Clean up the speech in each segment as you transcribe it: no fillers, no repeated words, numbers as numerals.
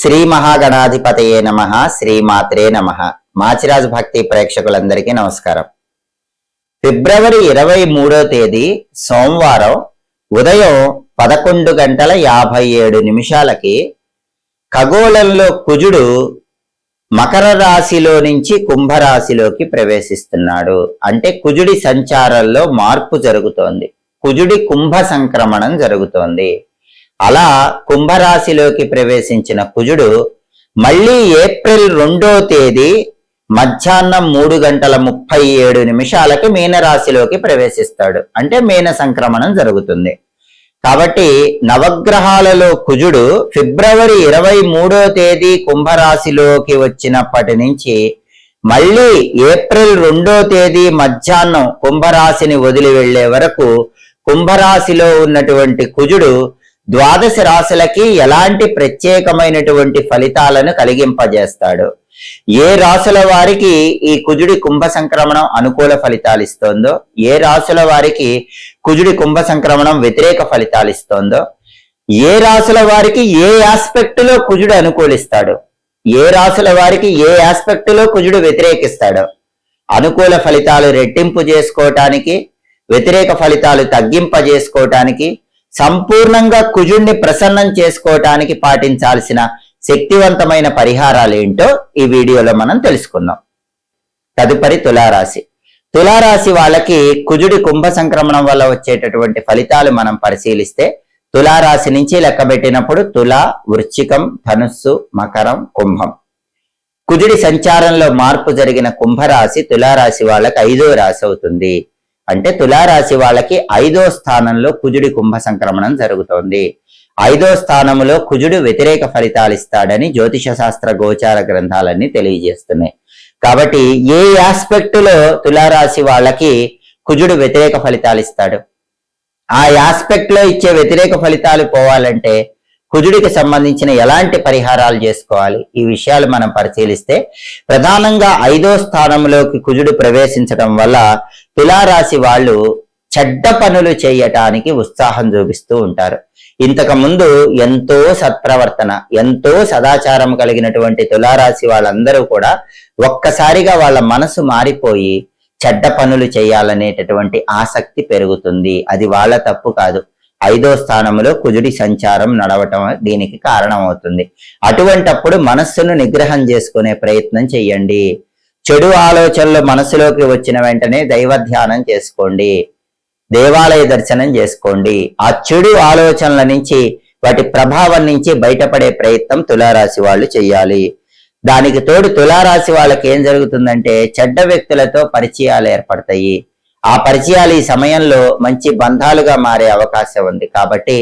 శ్రీ మహాగణాధిపతయే నమః. శ్రీమాత్రే నమః. మాచిరాజు భక్తి ప్రేక్షకులందరికీ నమస్కారం. ఫిబ్రవరి 23వ తేదీ సోమవారం ఉదయం 11:57 ఖగోళంలో కుజుడు మకర రాశిలో నుంచి కుంభరాశిలోకి ప్రవేశిస్తున్నాడు. అంటే కుజుడి సంచారంలో మార్పు జరుగుతోంది. కుజుడి కుంభ సంక్రమణం జరుగుతోంది. అలా కుంభరాశిలోకి ప్రవేశించిన కుజుడు మళ్ళీ ఏప్రిల్ 2వ తేదీ మధ్యాహ్నం 3:37 మీనరాశిలోకి ప్రవేశిస్తాడు. అంటే మీన సంక్రమణం జరుగుతుంది. కాబట్టి నవగ్రహాలలో కుజుడు ఫిబ్రవరి 23వ తేదీ కుంభరాశిలోకి వచ్చినప్పటి నుంచి మళ్ళీ ఏప్రిల్ 2వ తేదీ మధ్యాహ్నం కుంభరాశిని వదిలి వెళ్లే వరకు కుంభరాశిలో ఉన్నటువంటి కుజుడు ద్వాదశ రాశులకి ఎలాంటి ప్రత్యేకమైనటువంటి ఫలితాలను కలిగింపజేస్తాడు. ఏ రాశుల వారికి ఈ కుజుడి కుంభ సంక్రమణం అనుకూల ఫలితాలు ఇస్తోందో, ఏ రాశుల వారికి కుజుడి కుంభ సంక్రమణం వ్యతిరేక ఫలితాలు ఇస్తోందో, ఏ రాశుల వారికి ఏ ఆస్పెక్ట్ లో కుజుడు అనుకూలిస్తాడు, ఏ రాశుల వారికి ఏ ఆస్పెక్ట్ లో కుజుడు వ్యతిరేకిస్తాడో, అనుకూల ఫలితాలు రెట్టింపు చేసుకోవటానికి, వ్యతిరేక ఫలితాలు తగ్గింపజేసుకోవటానికి, సంపూర్ణంగా కుజుడిని ప్రసన్నం చేసుకోవటానికి పాటించాల్సిన శక్తివంతమైన పరిహారాలు ఏంటో ఈ వీడియోలో మనం తెలుసుకుందాం. తదుపరి తులారాశి. తులారాశి వాళ్ళకి కుజుడి కుంభ సంక్రమణం వల్ల వచ్చేటటువంటి ఫలితాలు మనం పరిశీలిస్తే తులారాశి నుంచి లెక్కబెట్టినప్పుడు తుల, వృశ్చికం, ధనుస్సు, మకరం, కుంభం. కుజుడి సంచారంలో మార్పు జరిగిన కుంభరాశి తులారాశి వాళ్ళకి 5వ రాశి అవుతుంది. అంటే తులారాశి వాళ్ళకి 5వ స్థానంలో కుజుడి కుంభ సంక్రమణం జరుగుతోంది. 5వ స్థానంలో కుజుడు వ్యతిరేక ఫలితాలు ఇస్తాడని జ్యోతిష శాస్త్ర గోచార గ్రంథాలన్నీ తెలియజేస్తున్నాయి. కాబట్టి ఏ ఆస్పెక్ట్ లో తులారాశి వాళ్ళకి కుజుడు వ్యతిరేక ఫలితాలు ఇస్తాడు, ఆ ఆస్పెక్ట్ లో ఇచ్చే వ్యతిరేక ఫలితాలు పోవాలంటే కుజుడికి సంబంధించిన ఎలాంటి పరిహారాలు చేసుకోవాలి, ఈ విషయాలు మనం పరిశీలిస్తే ప్రధానంగా 5వ స్థానంలోకి కుజుడు ప్రవేశించడం వల్ల తులారాశి వాళ్ళు చెడ్డ పనులు చేయటానికి ఉత్సాహం చూపిస్తూ ఉంటారు. ఇంతకు ముందు ఎంతో సత్ప్రవర్తన, ఎంతో సదాచారం కలిగినటువంటి తులారాశి వాళ్ళందరూ కూడా ఒక్కసారిగా వాళ్ళ మనసు మారిపోయి చెడ్డ పనులు చేయాలనేటటువంటి ఆసక్తి పెరుగుతుంది. అది వాళ్ళ తప్పు కాదు. 5వ స్థానంలో కుజుడి సంచారం నడవటం దీనికి కారణమవుతుంది. అటువంటప్పుడు మనస్సును నిగ్రహం చేసుకునే ప్రయత్నం చెయ్యండి. చెడు ఆలోచనలు మనసులోకి వచ్చిన వెంటనే దైవ ధ్యానం చేసుకోండి, దేవాలయ దర్శనం చేసుకోండి. ఆ చెడు ఆలోచనల నుంచి, వాటి ప్రభావం నుంచి బయటపడే ప్రయత్నం తులారాశి వాళ్ళు చెయ్యాలి. దానికి తోడు తులారాశి వాళ్ళకి ఏం జరుగుతుందంటే చెడ్డ వ్యక్తులతో పరిచయాలు ఏర్పడతాయి. ఆ పరిచయాలు ఈ సమయంలో మంచి బంధాలుగా మారే అవకాశం ఉంది. కాబట్టి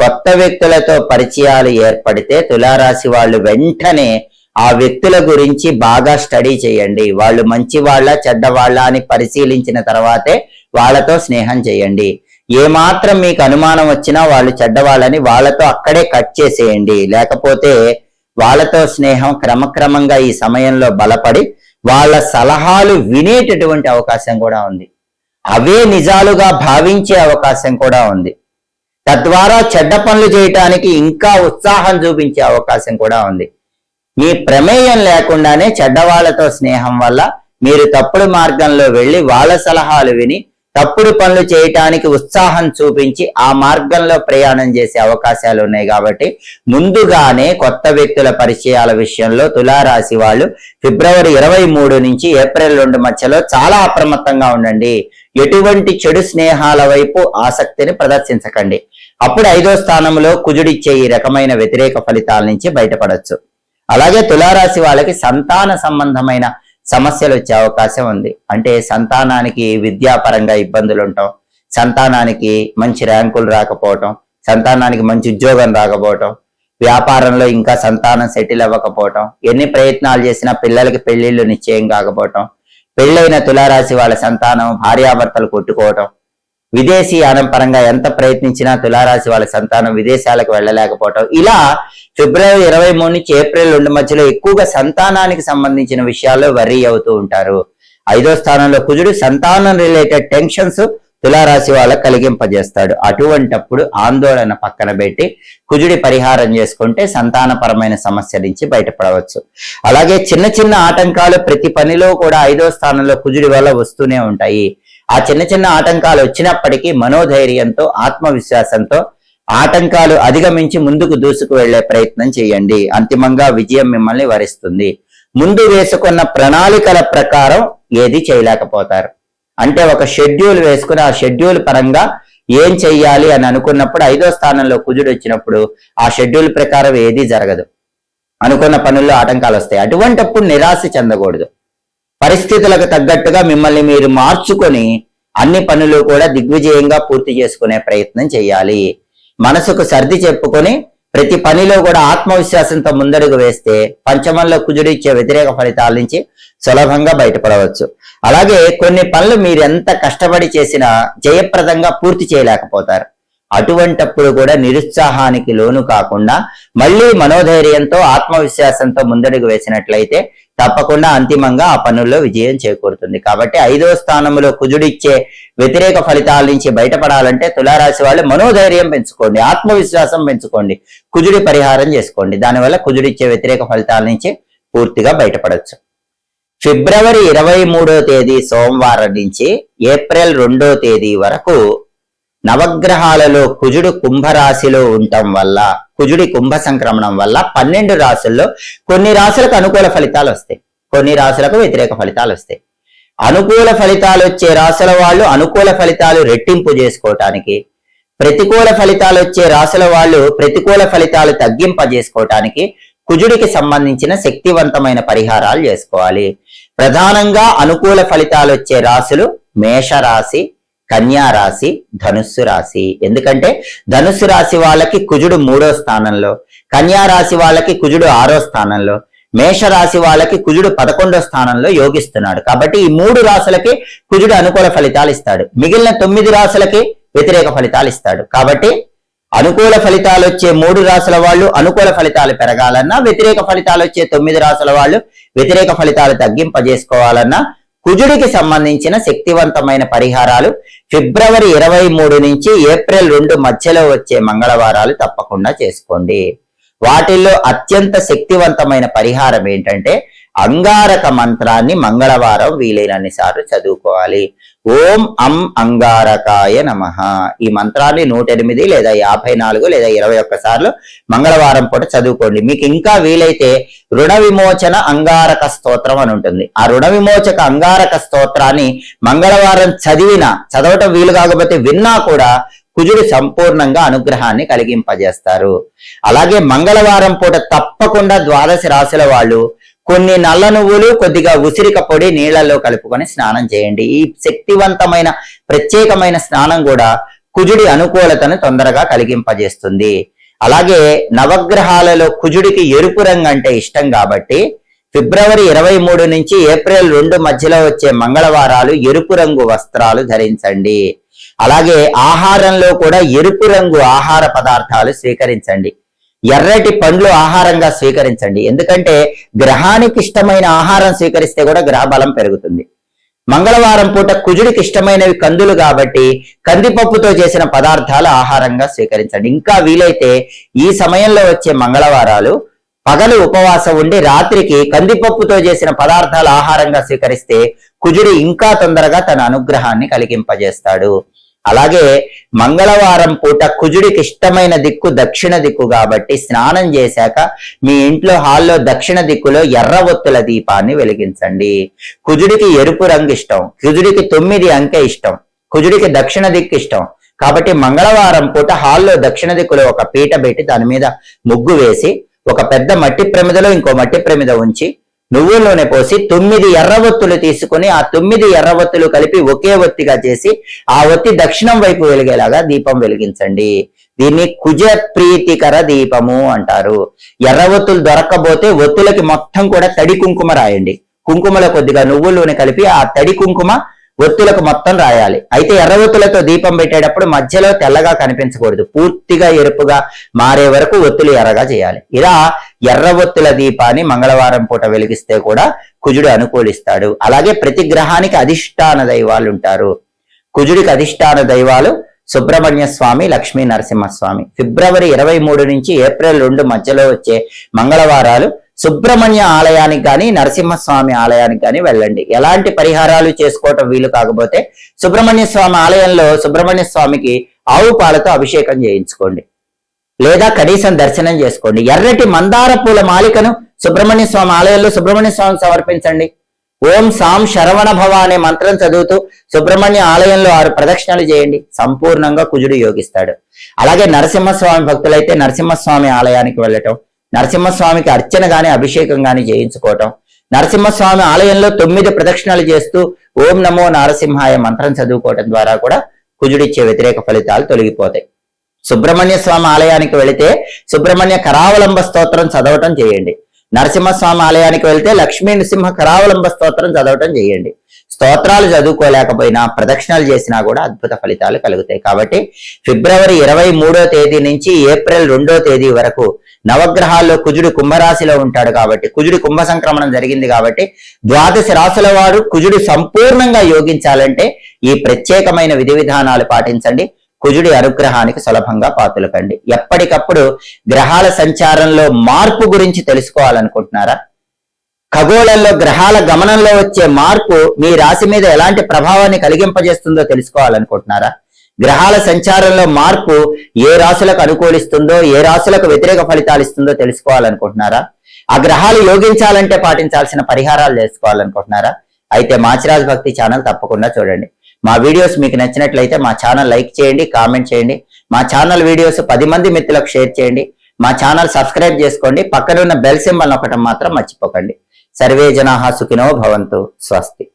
కొత్త వ్యక్తులతో పరిచయాలు ఏర్పడితే తులారాశి వాళ్ళు వెంటనే ఆ వ్యక్తుల గురించి బాగా స్టడీ చేయండి. వాళ్ళు మంచి వాళ్ళ చెడ్డవాళ్ళ అని పరిశీలించిన తర్వాతే వాళ్ళతో స్నేహం చేయండి. ఏమాత్రం మీకు అనుమానం వచ్చినా వాళ్ళు చెడ్డవాళ్ళని వాళ్ళతో అక్కడే కట్ చేసేయండి. లేకపోతే వాళ్ళతో స్నేహం క్రమక్రమంగా ఈ సమయంలో బలపడి వాళ్ళ సలహాలు వినేటటువంటి అవకాశం కూడా ఉంది. అవే నిజాలుగా భావించే అవకాశం కూడా ఉంది. తద్వారా చెడ్డ పనులు చేయటానికి ఇంకా ఉత్సాహం చూపించే అవకాశం కూడా ఉంది. మీ ప్రమేయం లేకుండానే చెడ్డవాళ్లతో స్నేహం వల్ల మీరు తప్పుడు మార్గంలో వెళ్ళి వాళ్ళ సలహాలు విని తప్పుడు పనులు చేయటానికి ఉత్సాహం చూపించి ఆ మార్గంలో ప్రయాణం చేసే అవకాశాలు ఉన్నాయి. కాబట్టి ముందుగానే కొత్త వ్యక్తుల పరిచయాల విషయంలో తులారాశి వాళ్ళు ఫిబ్రవరి 23 నుంచి ఏప్రిల్ 2 మధ్యలో చాలా అప్రమత్తంగా ఉండండి. ఎటువంటి చెడు స్నేహాల వైపు ఆసక్తిని ప్రదర్శించకండి. అప్పుడు 5వ స్థానంలో కుజుడిచ్చే ఈ రకమైన వ్యతిరేక ఫలితాల నుంచి బయటపడవచ్చు. అలాగే తులారాశి వాళ్ళకి సంతాన సంబంధమైన సమస్యలు వచ్చే అవకాశం ఉంది. అంటే సంతానానికి విద్యాపరంగా ఇబ్బందులు ఉండటం, సంతానానికి మంచి ర్యాంకులు రాకపోవటం, సంతానానికి మంచి ఉద్యోగం రాకపోవటం, వ్యాపారంలో ఇంకా సంతానం సెటిల్ అవ్వకపోవటం, ఎన్ని ప్రయత్నాలు చేసినా పిల్లలకి పెళ్లిళ్ళు నిశ్చయం కాకపోవటం, పెళ్ళైన తులారాశి వాళ్ళ సంతానం భార్యాభర్తలు కొట్టుకోవటం, విదేశీయానం పరంగా ఎంత ప్రయత్నించినా తులారాశి వాళ్ళ సంతానం విదేశాలకు వెళ్ళలేకపోవటం, ఇలా ఫిబ్రవరి 23 నుంచి ఏప్రిల్ 2 మధ్యలో ఎక్కువగా సంతానానికి సంబంధించిన విషయాల్లో వర్రీ అవుతూ ఉంటారు. 5వ స్థానంలో కుజుడు సంతానం రిలేటెడ్ టెన్షన్స్ తులారాశి వాళ్ళకు కలిగింపజేస్తాడు. అటువంటప్పుడు ఆందోళన పక్కన పెట్టి కుజుడి పరిహారం చేసుకుంటే సంతానపరమైన సమస్య నుంచి బయటపడవచ్చు. అలాగే చిన్న చిన్న ఆటంకాలు ప్రతి పనిలో కూడా 5వ స్థానంలో కుజుడి వల్ల వస్తూనే ఉంటాయి. ఆ చిన్న చిన్న ఆటంకాలు వచ్చినప్పటికీ మనోధైర్యంతో, ఆత్మవిశ్వాసంతో ఆటంకాలు అధిగమించి ముందుకు దూసుకు వెళ్లే ప్రయత్నం చేయండి. అంతిమంగా విజయం మిమ్మల్ని వరిస్తుంది. ముందు వేసుకున్న ప్రణాళికల ప్రకారం ఏది చేయలేకపోతారు. అంటే ఒక షెడ్యూల్ వేసుకుని ఆ షెడ్యూల్ పరంగా ఏం చెయ్యాలి అని అనుకున్నప్పుడు 5వ స్థానంలో కుజుడు వచ్చినప్పుడు ఆ షెడ్యూల్ ప్రకారం ఏది జరగదు. అనుకున్న పనుల్లో ఆటంకాలు వస్తాయి. అటువంటప్పుడు నిరాశ చెందకూడదు. పరిస్థితులకు తగ్గట్టుగా మిమ్మల్ని మీరు మార్చుకొని అన్ని పనులు కూడా దిగ్విజయంగా పూర్తి చేసుకునే ప్రయత్నం చేయాలి. మనసుకు సర్ది చెప్పుకొని ప్రతి పనిలో కూడా ఆత్మవిశ్వాసంతో ముందడుగు వేస్తే పంచమంలో కుజుడు ఇచ్చే వ్యతిరేక ఫలితాల నుంచి సులభంగా బయటపడవచ్చు. అలాగే కొన్ని పనులు మీరు ఎంత కష్టపడి చేసినా జయప్రదంగా పూర్తి చేయలేకపోతారు. అటువంటప్పుడు కూడా నిరుత్సాహానికి లోను కాకుండా మళ్ళీ మనోధైర్యంతో, ఆత్మవిశ్వాసంతో ముందడుగు వేసినట్లయితే తప్పకుండా అంతిమంగా ఆ పనుల్లో విజయం చేకూరుతుంది. కాబట్టి 5వ స్థానంలో కుజుడిచ్చే వ్యతిరేక ఫలితాల నుంచి బయటపడాలంటే తులారాశి వాళ్ళు మనోధైర్యం పెంచుకోండి, ఆత్మవిశ్వాసం పెంచుకోండి, కుజుడి పరిహారం చేసుకోండి. దానివల్ల కుజుడిచ్చే వ్యతిరేక ఫలితాల నుంచి పూర్తిగా బయటపడవచ్చు. ఫిబ్రవరి 23వ తేదీ సోమవారం నుంచి ఏప్రిల్ 2వ తేదీ వరకు నవగ్రహాలలో కుజుడు కుంభరాశిలో ఉండటం వల్ల, కుజుడి కుంభ సంక్రమణం వల్ల 12 రాశుల్లో కొన్ని రాశులకు అనుకూల ఫలితాలు వస్తాయి, కొన్ని రాశులకు వ్యతిరేక ఫలితాలు వస్తాయి. అనుకూల ఫలితాలు వచ్చే రాశుల వాళ్ళు అనుకూల ఫలితాలు రెట్టింపు చేసుకోవటానికి, ప్రతికూల ఫలితాలు వచ్చే రాశుల వాళ్ళు ప్రతికూల ఫలితాలు తగ్గింపజేసుకోవటానికి కుజుడికి సంబంధించిన శక్తివంతమైన పరిహారాలు చేసుకోవాలి. ప్రధానంగా అనుకూల ఫలితాలు వచ్చే రాశులు మేషరాశి, కన్యా రాశి, ధనుస్సు రాశి. ఎందుకంటే ధనుస్సు రాశి వాళ్ళకి కుజుడు 3వ స్థానంలో, కన్యా రాశి వాళ్ళకి కుజుడు 6వ స్థానంలో, మేషరాశి వాళ్ళకి కుజుడు 11వ స్థానంలో యోగిస్తున్నాడు. కాబట్టి ఈ 3 రాశులకి కుజుడు అనుకూల ఫలితాలు ఇస్తాడు. మిగిలిన 9 రాశులకి వ్యతిరేక ఫలితాలు ఇస్తాడు. కాబట్టి అనుకూల ఫలితాలు వచ్చే 3 రాశుల వాళ్ళు అనుకూల ఫలితాలు పెరగాలన్నా, వ్యతిరేక ఫలితాలు వచ్చే 9 రాశుల వాళ్ళు వ్యతిరేక ఫలితాలు తగ్గింపజేసుకోవాలన్నా కుజుడికి సంబంధించిన శక్తివంతమైన పరిహారాలు ఫిబ్రవరి 23 నుంచి ఏప్రిల్ 2 మధ్యలో వచ్చే మంగళవారాలు తప్పకుండా చేసుకోండి. వాటిల్లో అత్యంత శక్తివంతమైన పరిహారం ఏంటంటే అంగారక మంత్రాన్ని మంగళవారం వీలైనన్ని సార్లు చదువుకోవాలి. ఓం అం అంగారకాయ నమః. ఈ మంత్రాన్ని 108 లేదా 54 లేదా 21 సార్లు మంగళవారం పూట చదువుకోండి. మీకు ఇంకా వీలైతే రుణ విమోచన అంగారక స్తోత్రం అని ఉంటుంది. ఆ రుణ విమోచక అంగారక స్తోత్రాన్ని మంగళవారం చదవటం వీలు కాకపోతే విన్నా కూడా కుజుడు సంపూర్ణంగా అనుగ్రహాన్ని కలిగింపజేస్తారు. అలాగే మంగళవారం పూట తప్పకుండా 12 రాశుల వాళ్ళు కొన్ని నల్ల నువ్వులు, కొద్దిగా ఉసిరిక పొడి నీళ్లలో కలుపుకొని స్నానం చేయండి. ఈ శక్తివంతమైన ప్రత్యేకమైన స్నానం కూడా కుజుడి అనుకూలతను తొందరగా కలిగింపజేస్తుంది. అలాగే నవగ్రహాలలో కుజుడికి ఎరుపు రంగు అంటే ఇష్టం కాబట్టి ఫిబ్రవరి 23 నుంచి ఏప్రిల్ 2 మధ్యలో వచ్చే మంగళవారాలు ఎరుపు రంగు వస్త్రాలు ధరించండి. అలాగే ఆహారంలో కూడా ఎరుపు రంగు ఆహార పదార్థాలు స్వీకరించండి. ఎర్రటి పండ్లు ఆహారంగా స్వీకరించండి. ఎందుకంటే గ్రహానికి ఇష్టమైన ఆహారం స్వీకరిస్తే కూడా గ్రహ బలం పెరుగుతుంది. మంగళవారం పూట కుజుడికి ఇష్టమైనవి కందులు కాబట్టి కందిపప్పుతో చేసిన పదార్థాలు ఆహారంగా స్వీకరించండి. ఇంకా వీలైతే ఈ సమయంలో వచ్చే మంగళవారాలు పగలు ఉపవాసం ఉండి రాత్రికి కందిపప్పుతో చేసిన పదార్థాలు ఆహారంగా స్వీకరిస్తే కుజుడు ఇంకా తొందరగా తన అనుగ్రహాన్ని కలిగింపజేస్తాడు. అలాగే మంగళవారం పూట కుజుడికి ఇష్టమైన దిక్కు దక్షిణ దిక్కు కాబట్టి స్నానం చేశాక మీ ఇంట్లో హాల్లో దక్షిణ దిక్కులో ఎర్ర ఒత్తుల దీపాన్ని వెలిగించండి. కుజుడికి ఎరుపు రంగు ఇష్టం, కుజుడికి 9 అంకె ఇష్టం, కుజుడికి దక్షిణ దిక్కు ఇష్టం. కాబట్టి మంగళవారం పూట హాల్లో దక్షిణ దిక్కులో ఒక పీట పెట్టి దాని మీద ముగ్గు వేసి ఒక పెద్ద మట్టి ప్రమిదలో ఇంకో మట్టి ప్రమిద ఉంచి నువ్వుల నూనె పోసి 9 ఎర్ర ఒత్తులు తీసుకుని ఆ 9 ఎర్ర ఒత్తులు కలిపి ఒకే ఒత్తిగా చేసి ఆ ఒత్తి దక్షిణం వైపు వెలిగేలాగా దీపం వెలిగించండి. దీన్ని కుజ ప్రీతికర దీపము అంటారు. ఎర్ర ఒత్తులు దొరక్కపోతే ఒత్తులకి మొత్తం కూడా తడి కుంకుమ రాయండి. కుంకుమలో కొద్దిగా నువ్వుల నూనె కలిపి ఆ తడి కుంకుమ ఒత్తులకు మొత్తం రాయాలి. అయితే ఎర్ర ఒత్తులతో దీపం పెట్టేటప్పుడు మధ్యలో తెల్లగా కనిపించకూడదు, పూర్తిగా ఎరుపుగా మారే వరకు ఒత్తులు ఎర్రగా చేయాలి. ఇలా ఎర్ర ఒత్తుల దీపాన్ని మంగళవారం పూట వెలిగిస్తే కూడా కుజుడు అనుకూలిస్తాడు. అలాగే ప్రతి గ్రహానికి అధిష్టాన దైవాలు ఉంటారు. కుజుడికి అధిష్టాన దైవాలు సుబ్రహ్మణ్య స్వామి, లక్ష్మీ నరసింహస్వామి. ఫిబ్రవరి 23 నుంచి ఏప్రిల్ 2 మధ్యలో వచ్చే మంగళవారాలు సుబ్రహ్మణ్య ఆలయానికి కానీ నరసింహస్వామి ఆలయానికి కానీ వెళ్ళండి. ఎలాంటి పరిహారాలు చేసుకోవటం వీలు కాకపోతే సుబ్రహ్మణ్య స్వామి ఆలయంలో సుబ్రహ్మణ్య స్వామికి ఆవు పాలతో అభిషేకం చేయించుకోండి, లేదా కనీసం దర్శనం చేసుకోండి. ఎర్రటి మందార పూల మాలికను సుబ్రహ్మణ్య స్వామి ఆలయంలో సుబ్రహ్మణ్య స్వామి సమర్పించండి. ఓం సాం శరవణ భవ అనే మంత్రం చదువుతూ సుబ్రహ్మణ్య ఆలయంలో 6 ప్రదక్షిణలు చేయండి. సంపూర్ణంగా కుజుడు యోగిస్తాడు. అలాగే నరసింహస్వామి భక్తులైతే నరసింహస్వామి ఆలయానికి వెళ్ళటం, నరసింహస్వామికి అర్చన గాని అభిషేకం గాని చేయించుకోవటం, నరసింహస్వామి ఆలయంలో 9 ప్రదక్షిణలు చేస్తూ ఓం నమో నారసింహాయ మంత్రం చదువుకోవటం ద్వారా కూడా కుజుడిచ్చే వ్యతిరేక ఫలితాలు తొలగిపోతాయి. సుబ్రహ్మణ్య స్వామి ఆలయానికి వెళితే సుబ్రహ్మణ్య కరావలంబ స్తోత్రం చదవటం చేయండి. నరసింహస్వామి ఆలయానికి వెళ్తే లక్ష్మీ నృసింహ కరావలంబ స్తోత్రం చదవటం చేయండి. స్తోత్రాలు చదువుకోలేకపోయినా ప్రదక్షిణాలు చేసినా కూడా అద్భుత ఫలితాలు కలుగుతాయి. కాబట్టి ఫిబ్రవరి 23వ తేదీ నుంచి ఏప్రిల్ 2వ తేదీ వరకు నవగ్రహాల్లో కుజుడు కుంభరాశిలో ఉంటాడు. కాబట్టి కుజుడి కుంభ సంక్రమణం జరిగింది కాబట్టి 12 రాశుల వారు కుజుడు సంపూర్ణంగా యోగించాలంటే ఈ ప్రత్యేకమైన విధి విధానాలు పాటించండి. కుజుడి అనుగ్రహానికి సులభంగా పాతులకండి. ఎప్పటికప్పుడు గ్రహాల సంచారంలో మార్పు గురించి తెలుసుకోవాలనుకుంటున్నారా? ఖగోళంలో గ్రహాల గమనంలో వచ్చే మార్పు మీ రాశి మీద ఎలాంటి ప్రభావాన్ని కలిగింపజేస్తుందో తెలుసుకోవాలనుకుంటున్నారా? గ్రహాల సంచారంలో మార్పు ఏ రాశులకు అనుకూలిస్తుందో, ఏ రాశులకు వ్యతిరేక ఫలితాలు ఇస్తుందో తెలుసుకోవాలనుకుంటున్నారా? ఆ గ్రహాలు యోగించాలంటే పాటించాల్సిన పరిహారాలు తెలుసుకోవాలనుకుంటున్నారా? అయితే మాచిరాజ్ భక్తి ఛానల్ తప్పకుండా చూడండి. మా వీడియోస్ మీకు నచ్చినట్లయితే మా ఛానల్ లైక్ చేయండి, కామెంట్ చేయండి. మా ఛానల్ వీడియోస్ 10 మంది మిత్రులకు షేర్ చేయండి. మా ఛానల్ సబ్స్క్రైబ్ చేసుకోండి. పక్కన ఉన్న బెల్ సింబల్ నొక్కటం మాత్రం మర్చిపోకండి. సర్వే జనాః సుఖినో భవంతు. స్వస్తి.